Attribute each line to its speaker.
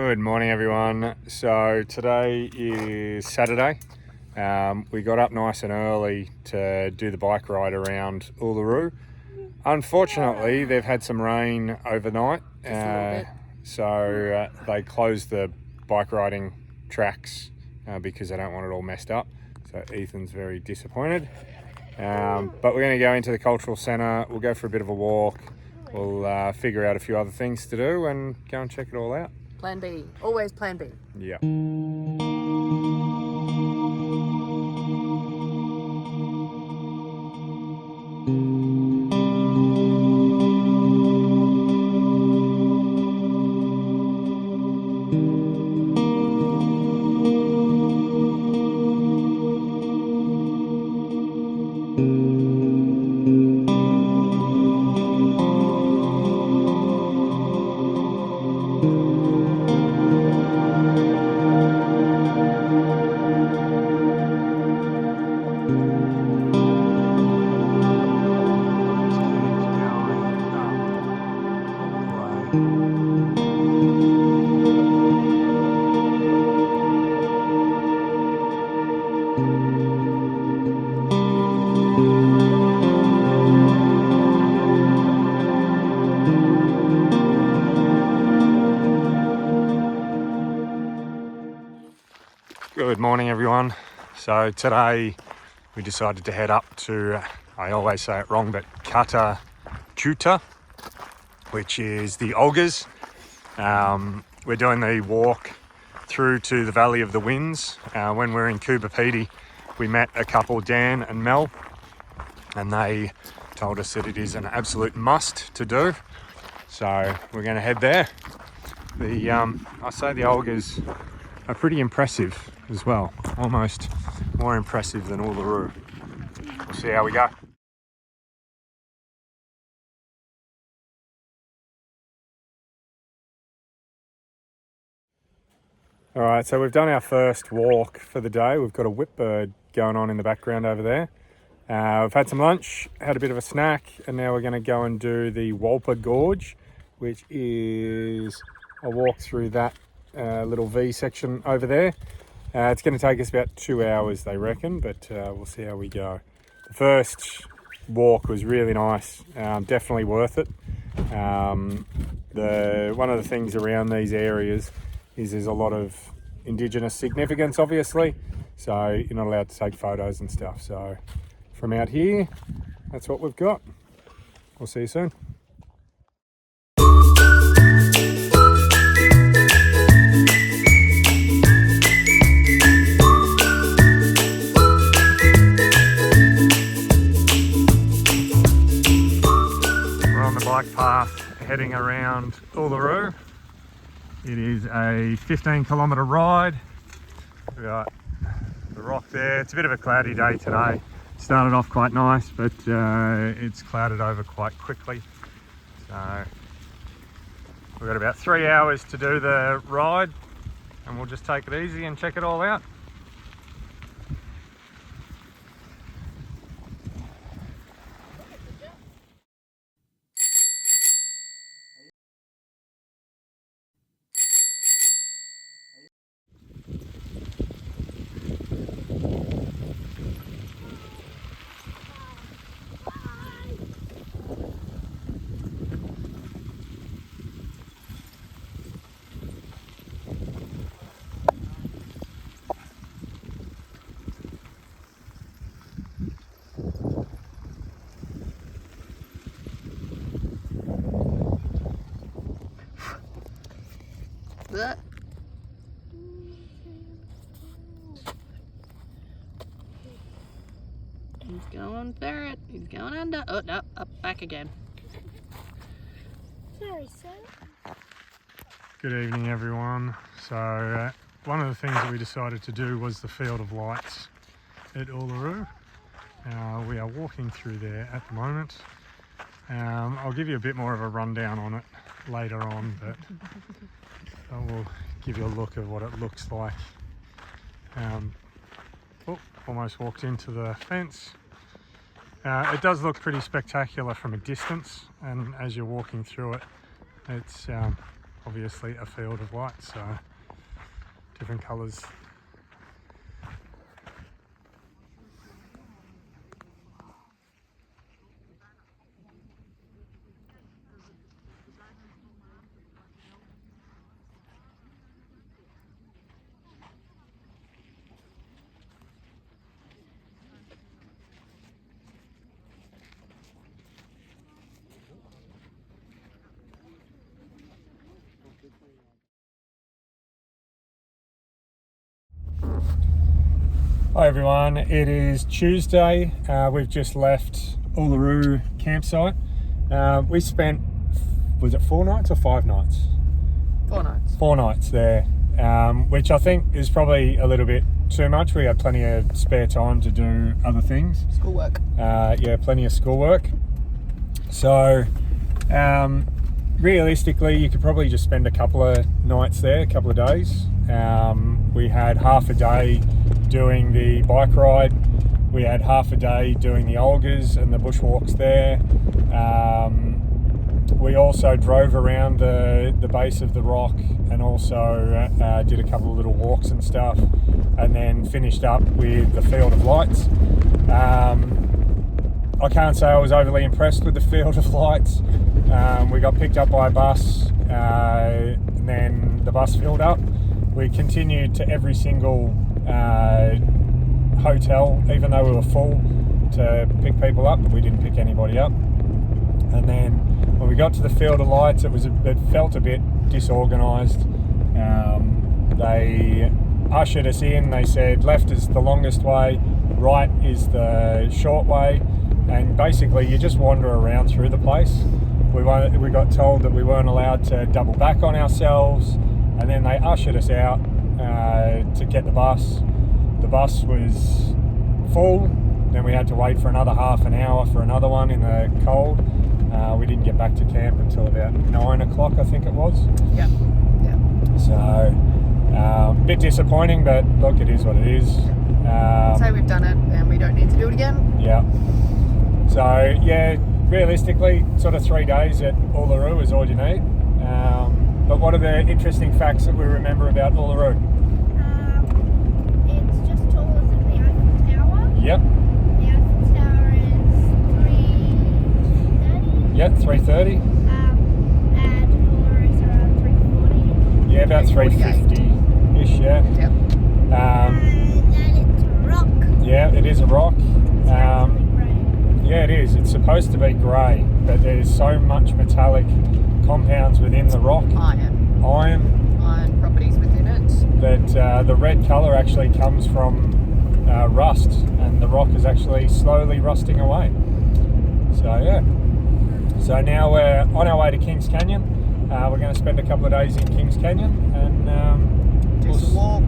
Speaker 1: Good morning, everyone. So today is Saturday. We got up nice and early to do the bike ride around Uluru. Unfortunately, they've had some rain overnight, so they closed the bike riding tracks because they don't want it all messed up. So Ethan's very disappointed. But we're going to go into the cultural centre. We'll go for a bit of a walk. We'll figure out a few other things to do and go and check it all out.
Speaker 2: Plan B. Always plan B.
Speaker 1: Yeah. Good morning, everyone. So today we decided to head up to, I always say it wrong, but Kata Tjuta, which is the Olgas. We're doing the walk through to the Valley of the Winds. When we were in Kubapiti, we met a couple, Dan and Mel, and they told us that it is an absolute must to do. So we're going to head there. I say the Olgas are pretty impressive as well, almost more impressive than Uluru. We'll see how we go. All right, so we've done our first walk for the day. We've got a whipbird going on in the background over there. We've had some lunch, had a bit of a snack, and now we're going to go and do the Walpa Gorge, which is a walk through that little V section over there. It's going to take us about 2 hours, they reckon, but we'll see how we go. The first walk was really nice, definitely worth it. One of the things around these areas is there's a lot of Indigenous significance, obviously, so you're not allowed to take photos and stuff. So from out here, that's what we've got. We'll see you soon. Bike path heading around Uluru. It is a 15-kilometre ride. We've got the rock there. It's a bit of a cloudy day today. Started off quite nice, but it's clouded over quite quickly. So we've got about 3 hours to do the ride, and we'll just take it easy and check it all out.
Speaker 2: He's going ferret. He's going under. Oh no, up back again.
Speaker 3: Sorry, sir.
Speaker 1: Good evening, everyone. So one of the things that we decided to do was the Field of Lights at Uluru. We are walking through there at the moment. I'll give you a bit more of a rundown on it later on, but I will give you a look of what it looks like. Almost walked into the fence. It does look pretty spectacular from a distance, and as you're walking through it, it's obviously a field of lights, so different colours. Hi everyone, it is Tuesday. We've just left Uluru campsite. We spent, was it 4 nights or 5 nights?
Speaker 2: 4 nights.
Speaker 1: 4 nights there, which I think is probably a little bit too much. We had plenty of spare time to do other things.
Speaker 2: Schoolwork.
Speaker 1: Yeah, plenty of schoolwork. So realistically, you could probably just spend a couple of nights there, a couple of days. We had half a day doing the bike ride. We had half a day doing the Olgas and the bushwalks there. We also drove around the base of the rock and also did a couple of little walks and stuff, and then finished up with the Field of Lights. I can't say I was overly impressed with the Field of Lights. We got picked up by a bus, and then the bus filled up. We continued to every single hotel, even though we were full, to pick people up, but we didn't pick anybody up. And then when we got to the Field of Lights, it felt a bit disorganised. They ushered us in. They said left is the longest way, right is the short way, and basically you just wander around through the place. We got told that we weren't allowed to double back on ourselves, and then they ushered us out to get the bus. The bus was full, then we had to wait for another half an hour for another one in the cold. We didn't get back to camp until about 9 o'clock, I think it was.
Speaker 2: Yep.
Speaker 1: So, a bit disappointing, but look, it is what it is.
Speaker 2: So we've done it and we don't need to do it again.
Speaker 1: Yeah. So, yeah, realistically, sort of 3 days at Uluru is all you need. But what are the interesting facts that we remember about Uluru?
Speaker 3: It's just taller than the Eiffel Tower.
Speaker 1: Yep.
Speaker 3: The Eiffel Tower is 330.
Speaker 1: Yep, 330.
Speaker 3: And Uluru is around 340.
Speaker 1: Yeah, about 350-ish, yeah.
Speaker 2: Yep.
Speaker 3: And then it's a rock.
Speaker 1: Yeah, it is a rock.
Speaker 3: It's actually grey.
Speaker 1: Yeah, it is. It's supposed to be grey, but there's so much metallic compounds within the rock.
Speaker 2: Iron properties within it.
Speaker 1: That the red colour actually comes from rust, and the rock is actually slowly rusting away. So yeah. So now we're on our way to Kings Canyon. We're going to spend a couple of days in Kings Canyon and
Speaker 2: Do some walks.